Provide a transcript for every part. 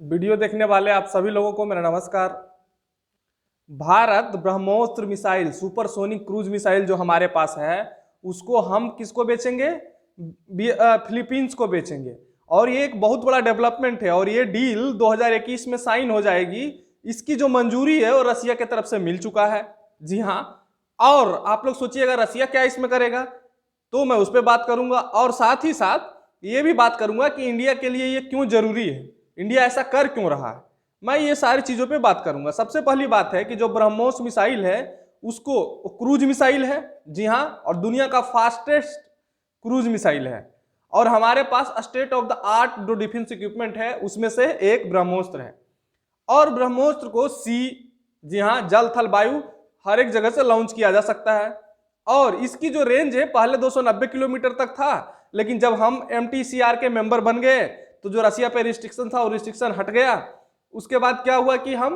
Video देखने वाले आप सभी लोगों को मेरा नमस्कार। Bharat BrahMos missile supersonic cruise missile जो हमारे पास है उसको हम किसको बेचेंगे? फिलीपींस को बेचेंगे। और ये एक बहुत बड़ा डेवलपमेंट है और ये डील 2021 में साइन हो जाएगी। इसकी जो मंजूरी है वो रसिया की तरफ से मिल चुका है। जी हाँ, और आप लोग सोचिएगा रसिया क्या इसमें करेगा, तो मैं उस पर बात करूंगा और साथ ही साथ ये भी बात करूंगा कि इंडिया के लिए ये क्यों जरूरी है, इंडिया ऐसा कर क्यों रहा है। मैं ये सारी चीजों पे बात करूंगा। सबसे पहली बात है कि जो ब्रह्मोस मिसाइल है उसको क्रूज मिसाइल है। जी हाँ, और दुनिया का फास्टेस्ट क्रूज मिसाइल है और हमारे पास स्टेट ऑफ द आर्ट जो डिफेंस इक्विपमेंट है उसमें से एक ब्रह्मोस्त्र है। और ब्रह्मोस्त्र को जी हाँ, जल थल वायु हर एक जगह से लॉन्च किया जा सकता है। और इसकी जो रेंज है पहले 290 किलोमीटर तक था, लेकिन जब हम MTCR के मेंबर बन गए तो जो रसिया पे रिस्ट्रिक्शन था वो रिस्ट्रिक्शन हट गया। उसके बाद क्या हुआ कि हम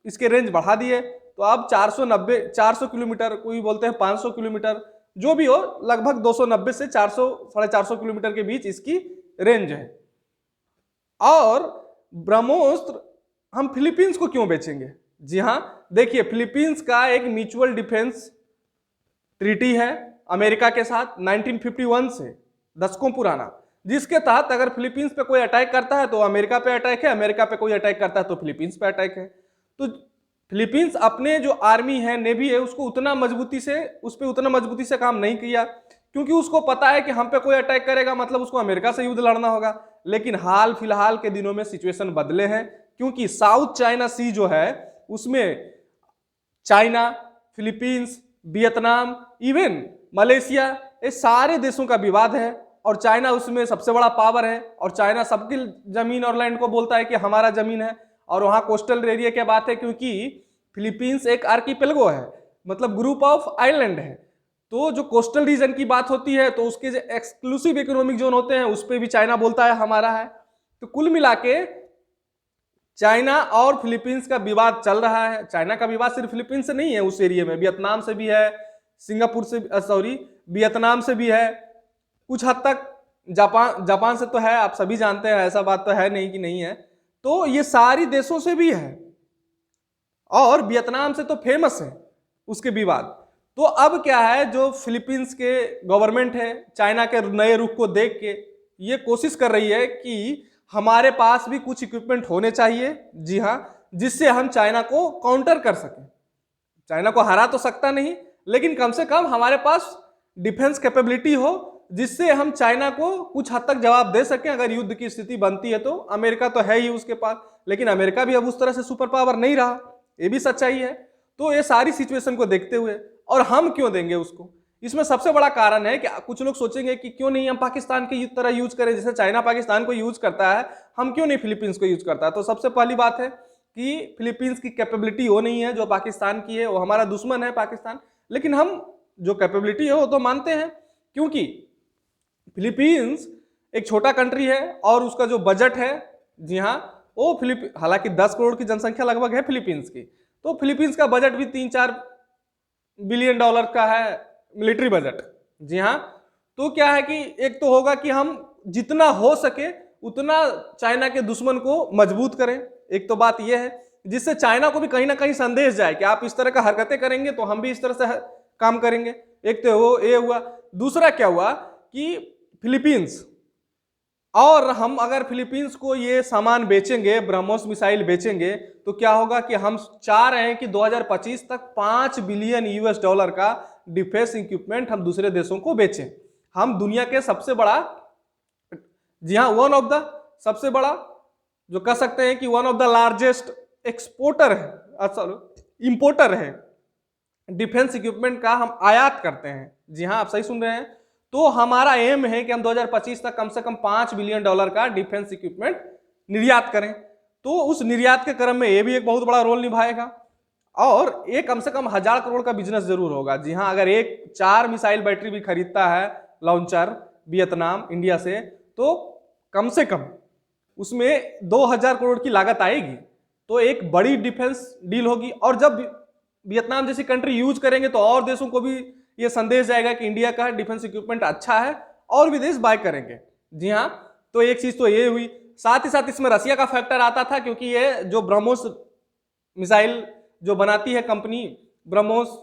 इसके रेंज बढ़ा दिए, तो अब 400 किलोमीटर, कोई बोलते हैं 500 किलोमीटर, जो भी हो, लगभग 290 से 400 450 किलोमीटर के बीच इसकी रेंज है। और ब्रह्मोस्त्र हम फिलीपींस को क्यों बेचेंगे? जी हाँ, देखिए, फिलीपींस का एक म्यूचुअल डिफेंस ट्रीटी है अमेरिका के साथ 1951 से, दशकों पुराना, जिसके तहत अगर फिलीपींस पे कोई अटैक करता है तो अमेरिका पे अटैक है, अमेरिका पे कोई अटैक करता है तो फिलीपींस पे अटैक है। तो फिलीपींस अपने जो आर्मी है, नेवी है, उसको उतना मजबूती से काम नहीं किया, क्योंकि उसको पता है कि हम पे कोई अटैक करेगा मतलब उसको अमेरिका से युद्ध लड़ना होगा। लेकिन हाल फिलहाल के दिनों में सिचुएशन बदले हैं, क्योंकि साउथ चाइना सी जो है उसमें China, Philippines, Vietnam, even Malaysia, ये सारे देशों का विवाद है और चाइना उसमें सबसे बड़ा पावर है और चाइना सबकी जमीन और लैंड को बोलता है कि हमारा जमीन है। और वहाँ कोस्टल एरिया की बात है, क्योंकि फिलीपींस एक आर्कीपेलगो है, मतलब ग्रुप ऑफ आइलैंड है। तो जो कोस्टल रीजन की बात होती है तो उसके जो एक्सक्लूसिव इकोनॉमिक जोन होते हैं उस पर भी चाइना बोलता है हमारा है। तो कुल मिला के चाइना और फिलीपींस का विवाद चल रहा है। चाइना का विवाद सिर्फ फिलीपींस से नहीं है, उस एरिया में वियतनाम से भी है, सिंगापुर से, वियतनाम से भी है, कुछ हद तक जापान से तो है, आप सभी जानते हैं, ऐसा बात तो है नहीं कि नहीं है। तो ये सारी देशों से भी है और वियतनाम से तो फेमस है उसके विवाद। तो अब क्या है, जो फिलीपींस के गवर्नमेंट है चाइना के नए रुख को देख के ये कोशिश कर रही है कि हमारे पास भी कुछ इक्विपमेंट होने चाहिए। जी हाँ, जिससे हम चाइना को काउंटर कर सकें। चाइना को हरा तो सकता नहीं, लेकिन कम से कम हमारे पास डिफेंस कैपेबिलिटी हो जिससे हम चाइना को कुछ हद तक जवाब दे सकें अगर युद्ध की स्थिति बनती है तो। अमेरिका तो है ही उसके पास, लेकिन अमेरिका भी अब उस तरह से सुपर पावर नहीं रहा, ये भी सच्चाई है। तो ये सारी सिचुएशन को देखते हुए, और हम क्यों देंगे उसको, इसमें सबसे बड़ा कारण है कि कुछ लोग सोचेंगे कि क्यों नहीं हम पाकिस्तान की तरह यूज करें, जैसे चाइना पाकिस्तान को यूज करता है, हम क्यों नहीं फिलीपींस को यूज करता है। तो सबसे पहली बात है कि फिलीपींस की कैपेबिलिटी वो नहीं है जो पाकिस्तान की है, वो हमारा दुश्मन है पाकिस्तान। लेकिन हम जो कैपेबिलिटी है वो तो मानते हैं, क्योंकि फिलीपींस एक छोटा कंट्री है और उसका जो बजट है, जी हाँ, वो हालांकि 10 करोड़ की जनसंख्या लगभग है फिलीपींस की, तो फिलीपींस का बजट भी 3-4 बिलियन डॉलर का है, मिलिट्री बजट। जी हाँ, तो क्या है कि एक तो होगा कि हम जितना हो सके उतना चाइना के दुश्मन को मजबूत करें, एक तो बात यह है, जिससे चाइना को भी कहीं ना कहीं संदेश जाए कि आप इस तरह का हरकतें करेंगे तो हम भी इस तरह से काम करेंगे। एक तो वो ये हुआ। दूसरा क्या हुआ कि फिलीपींस, और हम अगर फिलीपींस को ये सामान बेचेंगे, ब्रह्मोस मिसाइल बेचेंगे, तो क्या होगा कि हम चाह रहे हैं कि 2025 तक 5 बिलियन US डॉलर का डिफेंस इक्विपमेंट हम दूसरे देशों को बेचें। हम दुनिया के सबसे बड़ा, जी हाँ, वन ऑफ द सबसे बड़ा, जो कह सकते हैं कि one of the largest exporter है, इंपोर्टर है डिफेंस इक्विपमेंट का, हम आयात करते हैं। जी हाँ, आप सही सुन रहे हैं। तो हमारा एम है कि हम 2025 तक कम से कम 5 बिलियन डॉलर का डिफेंस इक्विपमेंट निर्यात करें। तो उस निर्यात के क्रम में ये भी एक बहुत बड़ा रोल निभाएगा और ये कम से कम 1000 करोड़ का बिजनेस जरूर होगा। जी हाँ, अगर एक 4 मिसाइल बैटरी भी खरीदता है लॉन्चर वियतनाम इंडिया से, तो कम से कम उसमें 2000 करोड़ की लागत आएगी। तो एक बड़ी डिफेंस डील होगी और जब वियतनाम जैसी कंट्री यूज करेंगे तो और देशों को भी ये संदेश जाएगा कि इंडिया का डिफेंस इक्विपमेंट अच्छा है और भी देश बाय करेंगे। जी हाँ, तो एक चीज तो ये हुई। साथ ही साथ इसमें रसिया का फैक्टर आता था, क्योंकि ये जो ब्रह्मोस मिसाइल जो बनाती है कंपनी, ब्रह्मोस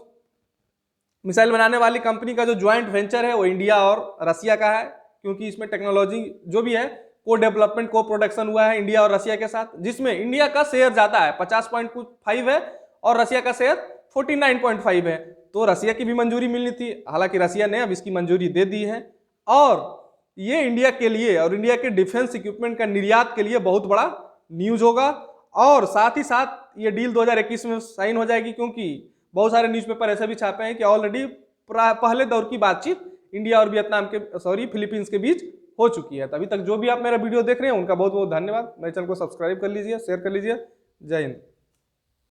मिसाइल बनाने वाली कंपनी का जो ज्वाइंट वेंचर है वो इंडिया और रसिया का है, क्योंकि इसमें टेक्नोलॉजी जो भी है को डेवलपमेंट को प्रोडक्शन हुआ है इंडिया और रसिया के साथ, जिसमें इंडिया का शेयर ज्यादा है 50.5 है और रसिया का शेयर 49.5 है। तो रसिया की भी मंजूरी मिलनी थी, हालांकि रसिया ने अब इसकी मंजूरी दे दी है और ये इंडिया के लिए और इंडिया के डिफेंस इक्विपमेंट का निर्यात के लिए बहुत बड़ा न्यूज होगा। और साथ ही साथ ये डील 2021 में साइन हो जाएगी, क्योंकि बहुत सारे न्यूज़पेपर ऐसे भी छापे हैं कि ऑलरेडी पहले दौर की बातचीत इंडिया और वियतनाम के फिलीपींस के बीच हो चुकी है। तो अभी तक जो भी आप मेरा वीडियो देख रहे हैं उनका बहुत बहुत धन्यवाद। मेरे चैनल को सब्सक्राइब कर लीजिए, शेयर कर लीजिए। जय हिंद।